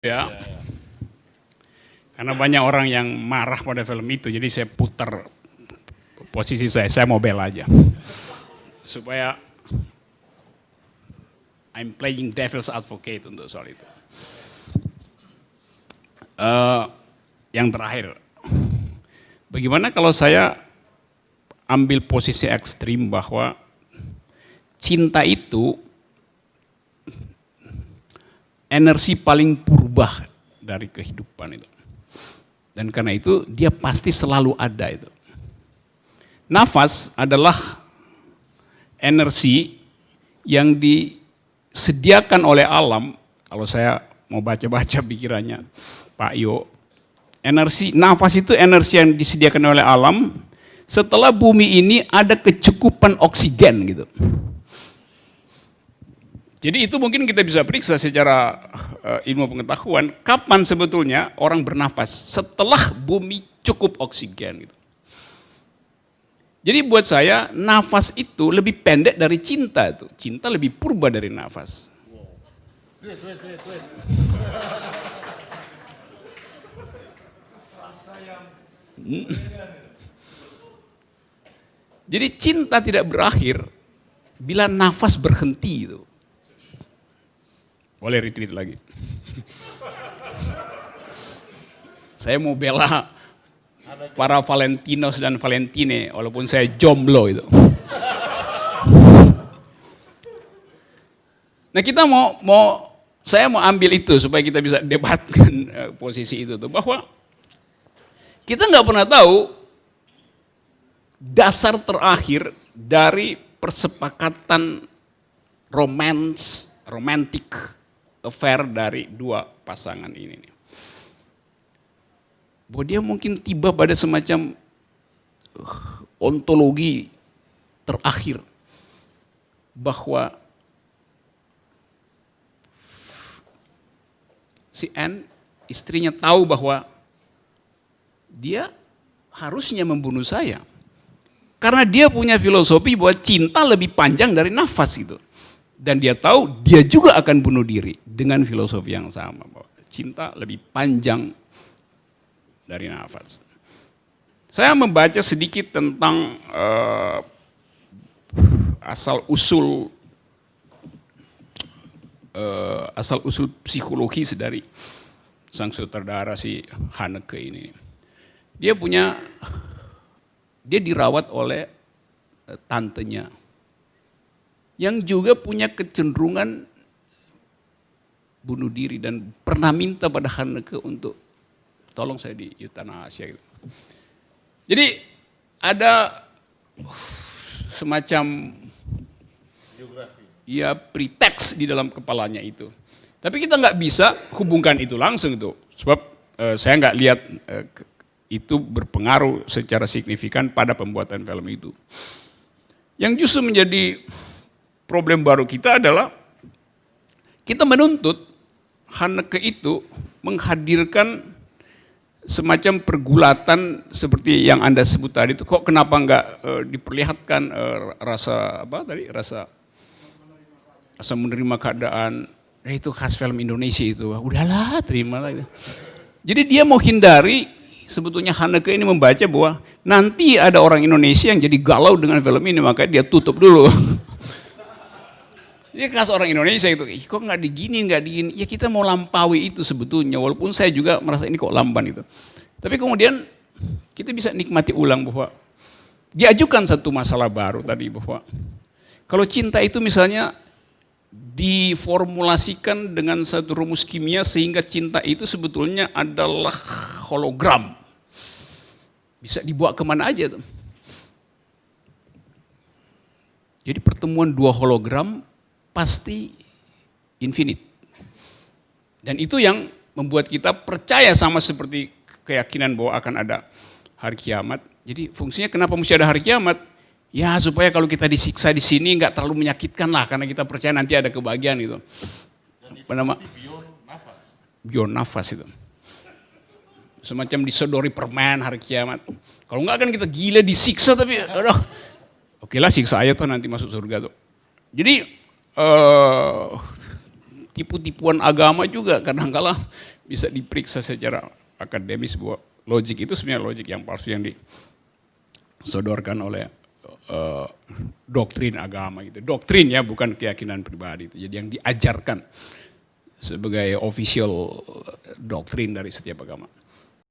Ya, karena banyak orang yang marah pada film itu, jadi saya putar posisi saya mau bela aja. Supaya I'm playing devil's advocate untuk soal itu. Yang terakhir, bagaimana kalau saya ambil posisi ekstrim bahwa cinta itu energi paling purba dari kehidupan itu. Dan karena itu dia pasti selalu ada itu. Nafas adalah energi yang disediakan oleh alam, kalau saya mau baca-baca pikirannya Pak Yo, nafas itu energi yang disediakan oleh alam setelah bumi ini ada kecukupan oksigen gitu. Jadi itu mungkin kita bisa periksa secara ilmu pengetahuan, kapan sebetulnya orang bernafas setelah bumi cukup oksigen gitu. Jadi buat saya nafas itu lebih pendek dari cinta itu. Cinta lebih purba dari nafas. Jadi cinta tidak berakhir bila nafas berhenti itu. Boleh retweet lagi. Saya mau bela para Valentinos dan Valentine, walaupun saya jomblo itu. Nah kita saya mau ambil itu supaya kita bisa debatkan posisi itu tuh, bahwa kita nggak pernah tahu dasar terakhir dari persepakatan romantic affair dari dua pasangan ini. Bahwa dia mungkin tiba pada semacam ontologi terakhir, bahwa si N, istrinya tahu bahwa dia harusnya membunuh saya. Karena dia punya filosofi bahwa cinta lebih panjang dari nafas gitu. Dan dia tahu dia juga akan bunuh diri dengan filosofi yang sama, bahwa cinta lebih panjang dari nafas. Saya membaca sedikit tentang asal usul psikologis dari sang sutradara si Haneke ini. Dia dirawat oleh tantenya yang juga punya kecenderungan bunuh diri dan pernah minta pada Haneke untuk tolong saya di euthanasia gitu. Jadi ada semacam ya preteks di dalam kepalanya itu. Tapi kita nggak bisa hubungkan itu langsung tuh, sebab saya nggak lihat itu berpengaruh secara signifikan pada pembuatan film itu. Yang justru menjadi problem baru kita adalah kita menuntut Haneke itu menghadirkan semacam pergulatan seperti yang Anda sebut tadi itu. Kok kenapa nggak diperlihatkan rasa menerima keadaan. Itu khas film Indonesia itu. Udahlah, terimalah. Jadi dia mau hindari, sebetulnya Haneke ini membaca bahwa nanti ada orang Indonesia yang jadi galau dengan film ini, makanya dia tutup dulu. Dia khas orang Indonesia itu, kok nggak digini. Ya kita mau lampaui itu sebetulnya, walaupun saya juga merasa ini kok lamban itu. Tapi kemudian kita bisa nikmati ulang bahwa diajukan satu masalah baru tadi, bahwa kalau cinta itu misalnya diformulasikan dengan satu rumus kimia sehingga cinta itu sebetulnya adalah hologram. Bisa dibawa kemana aja tuh. Jadi pertemuan dua hologram pasti infinite. Dan itu yang membuat kita percaya, sama seperti keyakinan bahwa akan ada hari kiamat. Jadi fungsinya kenapa mesti ada hari kiamat? Ya supaya kalau kita disiksa di sini nggak terlalu menyakitkan lah, karena kita percaya nanti ada kebahagiaan gitu. Apa nama? Beyond nafas itu. Semacam disodori permen hari kiamat. Kalau nggak kan kita gila disiksa, tapi aduh, oke lah siksa aja tuh nanti masuk surga tuh. Jadi tipu-tipuan agama juga kadang-kala bisa diperiksa secara akademis bahwa logik itu sebenarnya logik yang palsu yang disodorkan oleh doktrin agama gitu. Doktrin ya, bukan keyakinan pribadi itu. Jadi yang diajarkan sebagai official doktrin dari setiap agama.